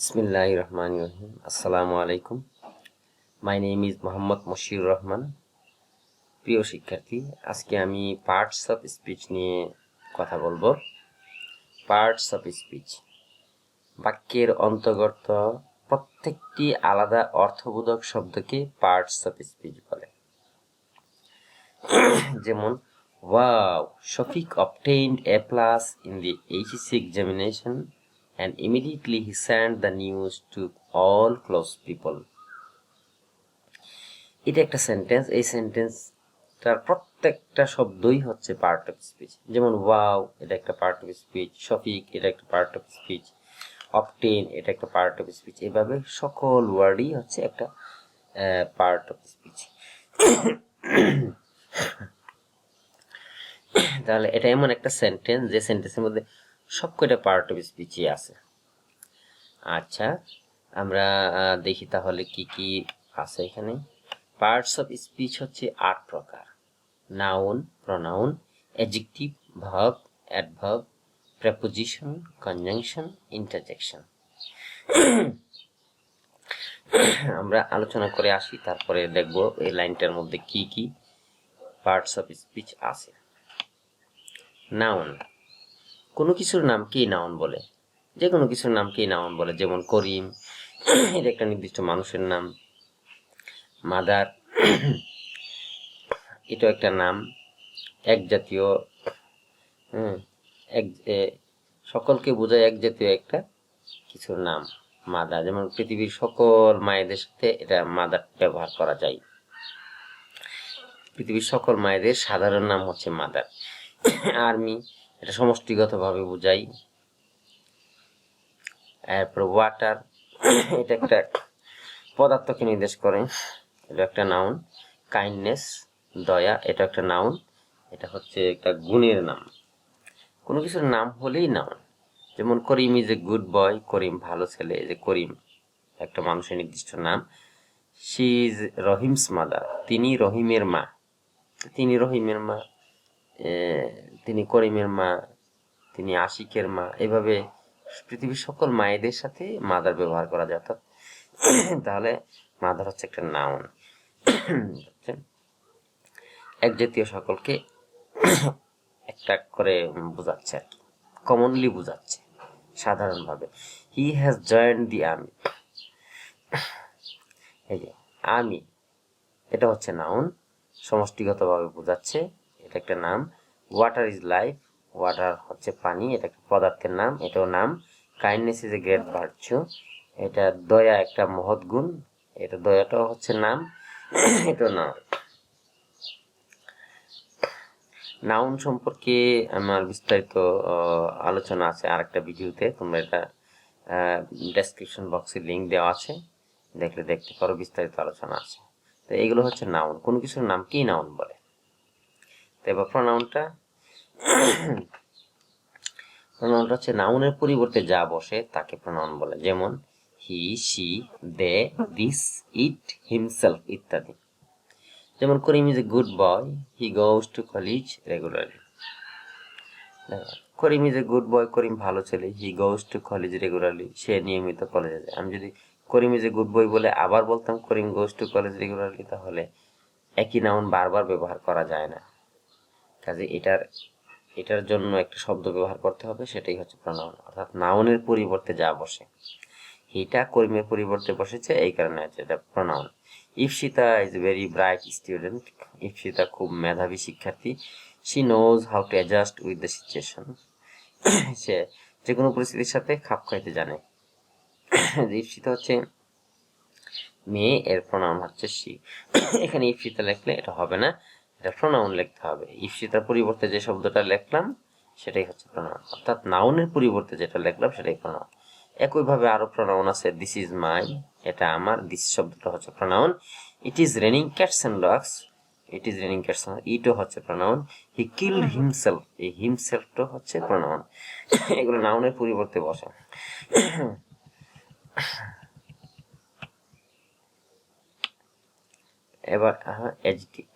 Bismillahirrahmanirrahim. Assalamu alaikum. My name is Mohammad Moshir Rahman. প্রিয় শিক্ষার্থী, আজকে আমি পার্টস অফ স্পিচ নিয়ে কথা বলবো। পার্টস অফ স্পিচ বাক্যের অন্তর্গত প্রত্যেকটি আলাদা অর্থবোধক শব্দকে পার্টস অফ স্পিচ বলে। যেমন wow, Shafiq obtained A+ in the HSC examination and immediately he sent the news to all close people. এটা একটা সেন্টেন্স। এই সেন্টেন্সটার প্রত্যেকটা শব্দই হচ্ছে পার্ট অফ স্পিচ। যেমন ওয়াও, এটা একটা পার্ট অফ স্পিচ। শফিক, এটা একটা পার্ট অফ স্পিচ। অবটেন, এটা একটা পার্ট অফ স্পিচ। এভাবে সকল ওয়ার্ডই হচ্ছে একটা পার্ট অফ স্পিচ। তাহলে এটা এমন একটা সেন্টেন্স যে সেন্টেন্সের মধ্যে সবকটা পার্ট অফ স্পিচই আছে। আচ্ছা, আমরা দেখি তাহলে কি কি আছে এখানে। পার্টস অফ স্পিচ হচ্ছে 8 প্রকার: noun, pronoun, adjective, verb, adverb, preposition, conjunction, interjection. আমরা আলোচনা করে আসি, তারপরে দেখব এই লাইনটার মধ্যে কি কি পার্টস অফ স্পিচ আছে। নাউন, কোনো কিছুর নামকেই নাউন বলে। যে কোনো কিছুর নামকেই নাউন বলে। যেমন করিম, এটা একটা নির্দিষ্ট মানুষের নাম। মাদার, এটা একটা নাম, এক জাতীয়, সকলকে বোঝায় এক জাতীয় একটা কিছুর নাম মাদার। যেমন পৃথিবীর সকল মায়েদের সাথে এটা মাদার ব্যবহার করা যায়। পৃথিবীর সকল মায়েদের সাধারণ নাম হচ্ছে মাদার। আর্মি, এটা সমষ্টিগতভাবে বোঝাই। এরপর ওয়াটার, এটা একটা পদার্থকে নির্দেশ করে, এটা একটা নাউন। কাইন্ডনেস, দয়া, এটা একটা নাউন, এটা হচ্ছে একটা গুণের নাম। কোনো কিছুর নাম হলেই নাউন। যেমন Karim is a good boy, Karim ভালো ছেলে। যে করিম একটা মানুষের নির্দিষ্ট নাম। শি ইজ রহিমস মাদার, তিনি রহিমের মা। তিনি রহিমের মা, তিনি করিমের মা, তিনি আশিকের মা। এভাবে পৃথিবীর সকল মায়েদের সাথে মাদার ব্যবহার করা যায়। অর্থাৎ তাহলে মাদার হচ্ছে একটা নাউন। এক জাতীয় সকলকে একটা করে বোঝাচ্ছে আর কি, কমনলি বোঝাচ্ছে সাধারণভাবে। He has joined the army, এই যে আর্মি, এটা হচ্ছে নাউন, সমষ্টিগতভাবে বোঝাচ্ছে, এটা একটা নাম। ওয়াটার ইজ লাইফ, ওয়াটার হচ্ছে পানি, এটা একটা পদার্থের নাম, এটাও নাম। Kindness is a great virtue, এটা দয়া একটা মহৎ গুণ, এটা দয়াটাও হচ্ছে নাম, এটাও নাম। নাউন সম্পর্কে আমার বিস্তারিত আলোচনা আছে আরেকটা ভিডিওতে, তোমরা এটা ডেসক্রিপশন বক্সে লিঙ্ক দেওয়া আছে, দেখলে দেখতে পারো, বিস্তারিত আলোচনা আছে। তো এগুলো হচ্ছে নাউন, কোনো কিছুর নামকেই নাউন বলে। তো এবার প্রনাউনটা হচ্ছে নাউনের পরিবর্তে যা বসে তাকে প্রনাউন বলে। যেমন he, she, they, this, it, himself ইত্যাদি। যেমন Karim is a good boy, he goes to college regularly. Karim is a good boy, Karim ভালো ছেলে, he goes to college regularly, সে নিয়মিত কলেজে যায়। আমি যদি করিম ইজ এ গুড বয় বলে আবার বলতাম করিম গোজ টু কলেজ রেগুলারলি, তাহলে একই নাউন বারবার ব্যবহার করা যায় না। কাজে এটার জন্য একটা শব্দ ব্যবহার করতে হবে, সেটাই হচ্ছে প্রনাউন। অর্থাৎ নাউনের পরিবর্তে যা বসে, হিটা করিমের পরিবর্তে বসেছে, এই কারণে হচ্ছে এটা pronoun. Ipsita is very bright student, Ipsita খুব মেধাবী শিক্ষার্থী। She knows how to adjust with the situation, সে যে কোনো পরিস্থিতির সাথে খাপ খাইতে জানে। ইপসিতা হচ্ছে মেয়ে, এর প্রনাউন হচ্ছে শি। এখানে ইপসিতা লিখলে এটা হবে না, এটা প্রনাউন লিখতে হবে। ইপসিতার পরিবর্তে যে শব্দটা লিখলাম সেটাই হচ্ছে প্রনাউন, অর্থাৎ নাউনের পরিবর্তে যেটা লিখলাম সেটাই প্রনাউন। একইভাবে আরো প্রনাউন আছে। দিস ইজ মাই, এটা আমার, দিস শব্দটা হচ্ছে pronoun. It is raining cats and dogs, it is raining cats, ইটও হচ্ছে প্রনাউন। হি কিলড হিমসেলফ, এই হিমসেলফটা হচ্ছে প্রনাউন। এগুলো নাউনের পরিবর্তে বসে। এবার অ্যাডজেক্টিভ,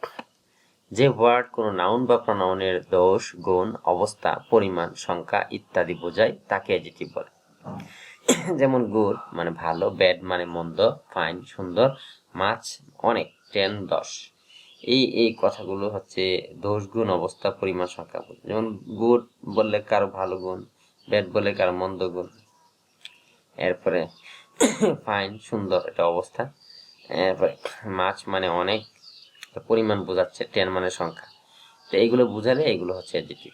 যে ওয়ার্ড কোনো নাউন বা প্রনাউনের দোষ, গুণ, অবস্থা, পরিমাণ, সংখ্যা ইত্যাদি বোঝায় তাকে অ্যাডজেক্টিভ বলে। যেমন গুড মানে ভালো, ব্যাড মানে মন্দ, ফাইন সুন্দর, মাছ অনেক, 10 10। এই কথাগুলো হচ্ছে দোষ গুণ অবস্থা পরিমাণ সংখ্যা। যেমন গুড বললে কারো ভালো গুণ, ব্যাড বললে কারো মন্দ গুণ, এরপরে ফাইন সুন্দর এটা অবস্থা, এরপরে মাছ মানে অনেক পরিমাণ বোঝাচ্ছে, 10 মানে সংখ্যা। তো এইগুলো বুঝালে এগুলো হচ্ছে adjective.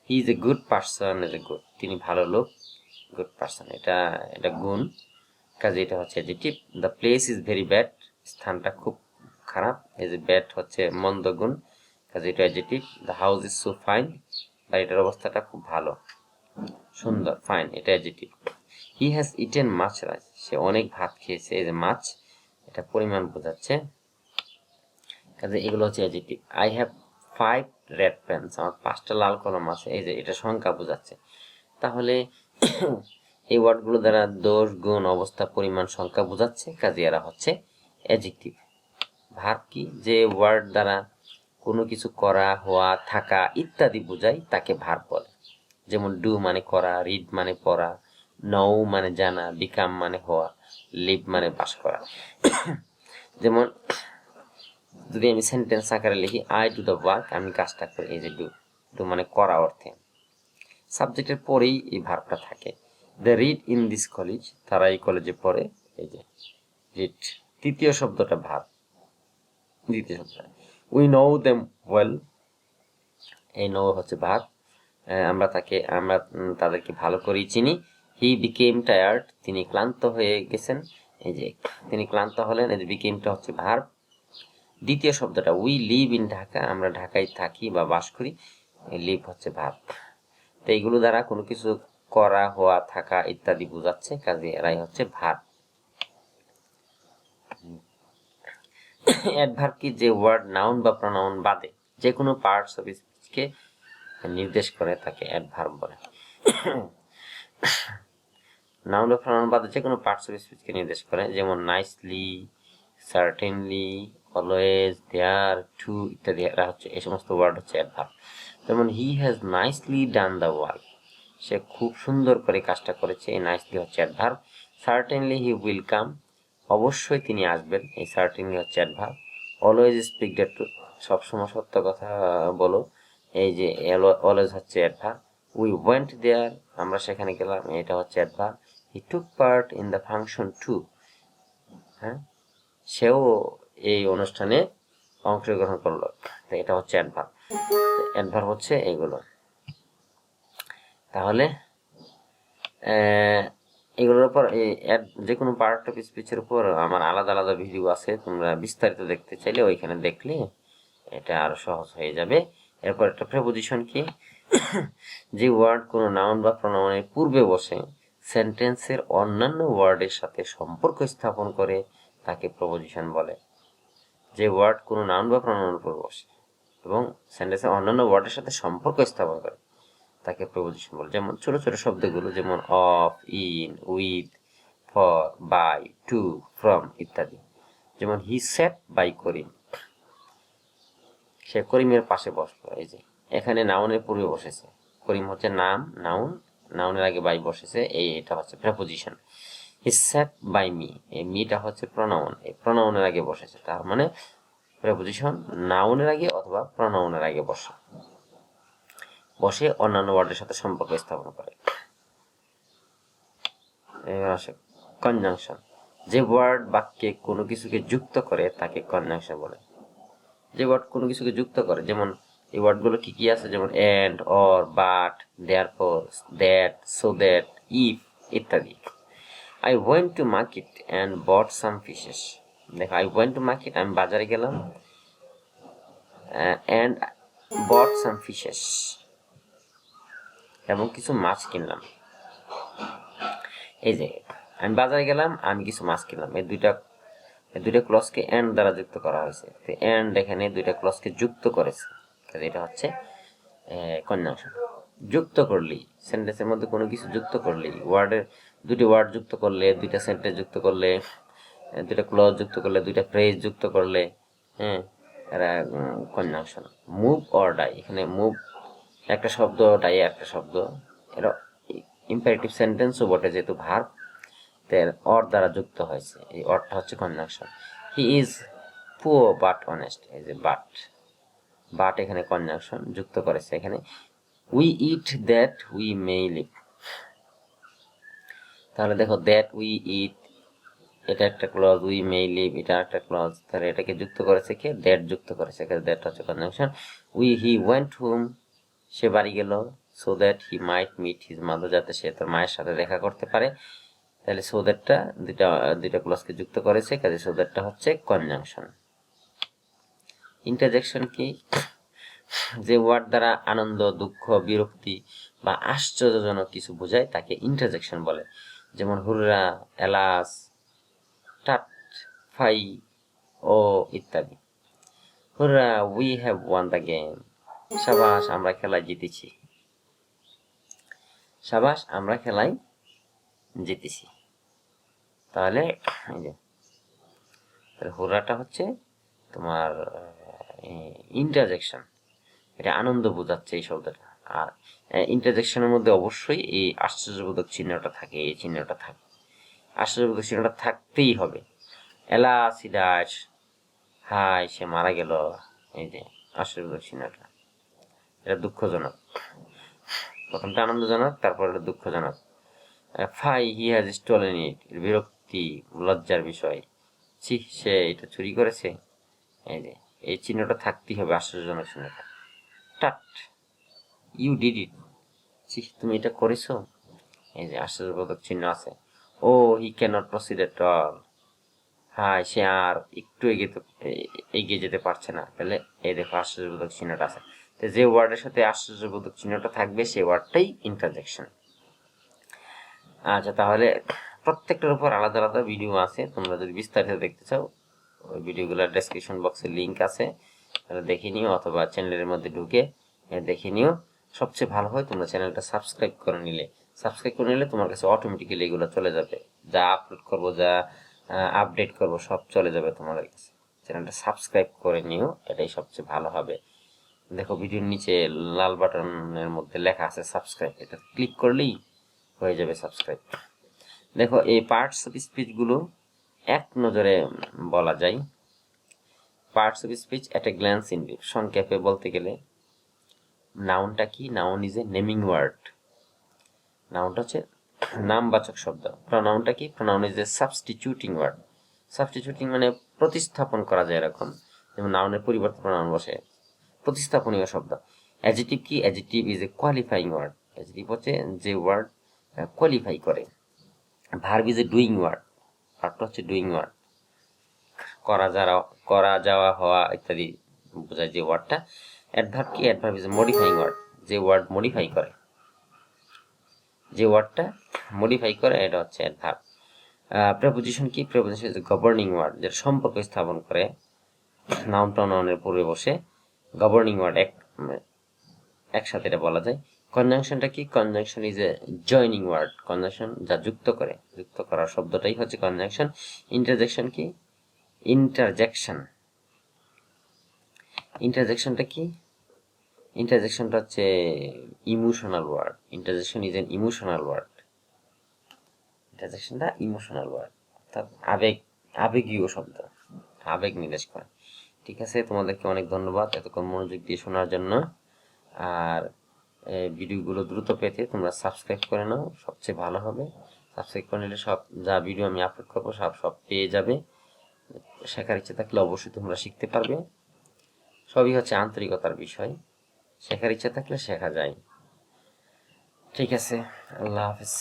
He is a good person, is a good, তিনি ভালো লোক, গুড পার্সন এটা এটা গুণ, কাজে এটা হচ্ছে adjective. The place is very bad, স্থানটা খুব খারাপ, এই যে ব্যাড হচ্ছে মন্দ গুণ, কাজে এটা adjective. The house is so fine, বাড়িটার অবস্থাটা খুব ভালো সুন্দর, ফাইন এটা adjective. He has eaten much rice, সে অনেক ভাত খেয়েছে, এই যে মাছ এটা পরিমাণ বোঝাচ্ছে, কাজে এগুলো হচ্ছে adjective. I have 5 red pens, আমার 5টা লাল কলম আছে, এই যে এটা সংখ্যা বোঝাচ্ছে। তাহলে এই ওয়ার্ডগুলো দ্বারা দোষ গুণ অবস্থা পরিমাণ সংখ্যা বোঝাচ্ছে, কাজে এরা হচ্ছে অ্যাডজেক্টিভ। ভার্ব কি? যে ওয়ার্ড দ্বারা কোনো কিছু করা, হওয়া, থাকা ইত্যাদি বোঝায় তাকে ভার্ব বলে। যেমন ডু মানে করা, রিড মানে পড়া, নও মানে জানা, বিকাম মানে হওয়া, লিভ মানে বাস করা। যেমন যদি আমি সেন্টেন্স আকারে লিখি, আই ডু দ্য ওয়ার্ক, আমি কাজটা করি, এই যে ডু, ডু মানে করা অর্থে। সাবজেক্টের পরেই এই ভার্বটা থাকে। They read in this college, তারা এই কলেজে পড়ে, এই যে রিড। তৃতীয় শব্দটা ভার্ব, দ্বিতীয় শব্দটা। উই নো দেম ওয়েল, এই নো হচ্ছে ভার্ব, আমরা তাদেরকে ভালো করেই চিনি। হি বিকেম টায়ার্ড, তিনি ক্লান্ত হয়ে গেছেন, এই যে তিনি ক্লান্ত হলেন, এই যে বিকেমটা হচ্ছে ভার্ব। দ্বিতীয় শব্দটা উই লিভ ইন ঢাকা, আমরা ঢাকায় থাকি বা বাস করি, লিভ হচ্ছে ভার্ব। তো এইগুলো দ্বারা কোনো কিছু করা, হওয়া, থাকা ইত্যাদি বোঝাচ্ছে, কাজে এরাই হচ্ছে ভার্ব। অ্যাডভার্ব কি? যে ওয়ার্ড নাউন বা প্রনাউন বাদে যে কোনো পার্টস অফ স্পিচকে নির্দেশ করে তাকে অ্যাডভার্ব বলে। নাউন বা প্রনাউন বাদে যে কোনো পার্টস অফ স্পিচকে নির্দেশ করে, যেমন nicely, certainly, always, there, too ইত্যাদি, এরা হচ্ছে এই সমস্ত ওয়ার্ড হচ্ছে অ্যাডভার্ব। যেমন he has nicely done the work, সে খুব সুন্দর করে কাজটা করেছে, এই নাইসলি হচ্ছে adverb. Certainly he will come, অবশ্যই তিনি আসবেন, এই সার্টেনলি হচ্ছে adverb. Always speak the truth, সবসময় সত্য কথা বলো, এই যে অলওয়েজ হচ্ছে অ্যাডভার্ব। উই ওয়েন্ট দেয়ার, আমরা সেখানে গেলাম, এটা হচ্ছে adverb. He took part in the function too, হ্যাঁ সেও এই অনুষ্ঠানে অংশগ্রহণ করলো, তো এটা হচ্ছে অ্যাডভার্ব। অ্যাডভার্ব হচ্ছে এগুলো। তাহলে এগুলোর উপর যে কোনো পার্ট অফ স্পিচের উপর আমার আলাদা আলাদা ভিডিও আছে, তোমরা বিস্তারিত দেখতে চাইলে ওইখানে দেখলে এটা আরো সহজ হয়ে যাবে। এরপর একটা প্রেপোজিশন কি? যে ওয়ার্ড কোনো নাউন বা প্রনাউনের পূর্বে বসে সেন্টেন্সের অন্যান্য ওয়ার্ডের সাথে সম্পর্ক স্থাপন করে তাকে প্রপোজিশন বলে। যে ওয়ার্ড কোনো নাউন বা প্রনাউনের উপর বসে এবং সেন্টেন্সের অন্যান্য ওয়ার্ডের সাথে সম্পর্ক স্থাপন করে তাকে প্রপোজিশন বলে। যেমন ছোট ছোট শব্দগুলো, যেমন of, in, with, for, by, to, from ইত্যাদি। যেমন হি স্যাট বাই করিম, সে করিমের পাশে বসলো, এই যে এখানে নাউনের পূর্বে বসেছে, করিম হচ্ছে নাম, নাউন, নাউনের আগে বাই বসেছে, এটা হচ্ছে preposition. He sat by me, এই মিটা হচ্ছে প্রনাউন, এই প্রনাউনের আগে বসেছে, তার মানে প্রেপোজিশন নাউনের আগে অথবা প্রনাউনের আগে বসে অন্যান্য ওয়ার্ডের সাথে সম্পর্ক স্থাপন করে। এবার আসে কনজাংশন, যে ওয়ার্ড বাক্যে কোনো কিছুকে যুক্ত করে তাকে কনজাংশন বলে। যে ওয়ার্ড কোনো কিছুকে যুক্ত করে, যেমন এই ওয়ার্ডগুলো কি কি আছে, যেমন and, or, but, therefore, that, so that, if ইত্যাদি। I went to market and bought some fishes, দেখো আই ওয়েন্ট টু মার্কেট, আমি বাজারে গেলাম, অ্যান্ড বট সাম ফিশেস, এবং কিছু মাছ কিনলাম। এই যে আমি বাজারে গেলাম, আমি কিছু মাছ কিনলাম, এই দুইটা ক্লজকে এন্ড দ্বারা যুক্ত করা হয়েছে। তো এন্ড এখানে দুইটা ক্লজকে যুক্ত করেছে, এটা হচ্ছে কনজাংশন। যুক্ত করলি, সেন্টেন্সের মধ্যে কোনো কিছু যুক্ত করলি, দুটি ওয়ার্ড যুক্ত করলে, দুইটা সেন্টেন্স যুক্ত করলে, দুইটা ক্লজ যুক্ত করলে, দুইটা ফ্রেজ যুক্ত করলে, হ্যাঁ এরা কনজাংশন। মুভ অর ডাই, এখানে মুভ একটা শব্দ, ডাই একটা শব্দ, এরা ইম্পারেটিভ সেন্টেন্সও বটে যেহেতু ভার্ব, অর দ্বারা যুক্ত হয়েছে, এই অরটা হচ্ছে conjunction. He is poor but honest, এই যে বাট এখানে কনজাংশন যুক্ত করেছে এখানে। We eat that we may live, তাহলে দেখো দ্যাট উই ইট এটা একটা ক্লজ, উই মে লিভ এটা একটা ক্লজ, তাহলে এটাকে যুক্ত করেছে কে? দ্যাট যুক্ত করেছে, এখানে দ্যাট হচ্ছে কনজাংশন। হি ওয়েন্ট হোম, সে বাড়ি গেল, so that he might meet his mother, যাতে সে তার মায়ের সাথে দেখা করতে পারে, তাহলে সো দ্যাটটা দুইটা ক্লজকে যুক্ত করেছে, কাজে সো দ্যাটটা হচ্ছে কনজাংশন। ইন্টারজেকশন কি? যে ওয়ার্ড দ্বারা আনন্দ, দুঃখ, বিরক্তি বা আশ্চর্যজনক কিছু বোঝায় তাকে ইন্টারজেকশন বলে। যেমন হুররা, এলাস, টাট, ফাই ও ইত্যাদি। হুররা, we have one the game, সাবাস আমরা খেলায় জিতেছি, সাবাস আমরা খেলায় জিতেছি। তাহলে এই যে হুররাটা হচ্ছে তোমার ইন্টারজেকশন, এটা আনন্দ বোঝাচ্ছে এই শব্দটা। আর ইন্টারজেকশনের মধ্যে অবশ্যই এই আশ্চর্যবোধক চিহ্নটা থাকে, এই চিহ্নটা থাকে, আশ্চর্যবোধক চিহ্নটা থাকতেই হবে। এলা সিডাস, হাই সে মারা গেল, এই যে আশ্চর্যবোধক চিহ্নটা, এটা দুঃখজনক। প্রথমটা আনন্দজনক, তারপর এটা দুঃখজনক। ফাই হি হ্যাজ স্টোলেন ইট, বিরক্তি, লজ্জার বিষয়, ছি সে এটা চুরি করেছে, এই যে এই চিহ্নটা থাকতেই হবে, আশ্চর্যজনক চিহ্নটা। টাট, ইউ ডিড ইট, ছি তুমি এটা করেছো, এই যে আশ্চর্যবোধক চিহ্ন আছে। Oh he cannot proceed at all, হাই সে আর একটু এগিয়ে যেতে পারছে না, তাহলে এই দেখো আশ্চর্যবোধক চিহ্নটা আছে। তো যে ওয়ার্ডের সাথে আশ্চর্যবোধক চিহ্নটা থাকবে সেই ওয়ার্ডটাই ইন্টারজেকশন। আচ্ছা, তাহলে প্রত্যেকটার উপর আলাদা আলাদা ভিডিও আছে, তোমরা যদি বিস্তারিত দেখতে চাও ওই ভিডিওগুলোর ডেসক্রিপশন বক্সে লিঙ্ক আছে, তাহলে দেখে নিও, অথবা চ্যানেলের মধ্যে ঢুকে দেখে নিও। সবচেয়ে ভালো হয় তোমরা চ্যানেলটা সাবস্ক্রাইব করে নিলে তোমার কাছে অটোমেটিক্যালি এগুলো চলে যাবে, যা আপলোড করবো, যা আপডেট করবো সব চলে যাবে তোমাদের কাছে। চ্যানেলটা সাবস্ক্রাইব করে নিও, এটাই সবচেয়ে ভালো হবে। দেখো ভিডিওর নিচে লাল বাটনের মধ্যে লেখা আছে সাবস্ক্রাইব, এটা ক্লিক করলেই হয়ে যাবে সাবস্ক্রাইব। দেখো এই পার্টস অফ স্পিচ গুলো এক নজরে বলা যায়। Parts of speech at a glance in brief, সংক্ষেপে বলতে গেলে নাউনটা কি? Noun is a naming word, নাউনটা হচ্ছে নামবাচক শব্দ। প্রনাউনটা কি? Pronoun is a substituting word, substituting মানে প্রতিস্থাপন করা যায় এরকম, যেমন নাউনের পরিবর্তে প্রনাউন বসে, প্রতিস্থাপনীয় শব্দ। অ্যাডজেক্টিভ কি? Adjective is a qualifying word, adjective হচ্ছে যে ওয়ার্ড কোয়ালিফাই করে। Verb is a doing word, ভার্বটা হচ্ছে ডুইং ওয়ার্ড, করা যাওয়া হওয়া ইত্যাদি বোঝায় যে ওয়ার্ডটা। অ্যাডভার্ব কি? Adverb is a modifying word, যে ওয়ার্ড মডিফাই করে, যে ওয়ার্ডটা মডিফাই করে এটা হচ্ছে অ্যাডভার্ব। প্রেপোজিশন কি? Preposition is a governing word, যেটা সম্পর্ক স্থাপন করে নাউন প্রনাউনের পূর্বে বসে, গভর্নিং ওয়ার্ড একসাথে এটা বলা যায়। কনজাংশনটা কি? Conjunction is a joining word, conjunction যা যুক্ত করে, যুক্ত করার শব্দটাই হচ্ছে কনজাংশন। ইন্টারজেকশন কি? ইন্টারজেকশনটা কি? ইন্টারজেকশনটা হচ্ছে emotional word, interjection is an emotional word, ইন্টারজেকশনটা ইমোশনাল ওয়ার্ড, অর্থাৎ আবেগীয় শব্দ, আবেগ নির্দেশ করে। ঠিক আছে, তোমাদেরকে অনেক ধন্যবাদ এতক্ষণ মনোযোগ দিয়ে শোনার জন্য। আর ভিডিওগুলো দ্রুত পেতে তোমরা সাবস্ক্রাইব করে নাও, সবচেয়ে ভালো হবে। সাবস্ক্রাইব করে নিলে সব যা ভিডিও আমি আপলোড করবো সব পেয়ে যাবে। শেখার ইচ্ছে থাকলে অবশ্যই তোমরা শিখতে পারবে, সবই হচ্ছে আন্তরিকতার বিষয়, শেখার ইচ্ছা থাকলে শেখা যায়। ঠিক আছে, আল্লাহ হাফেজ।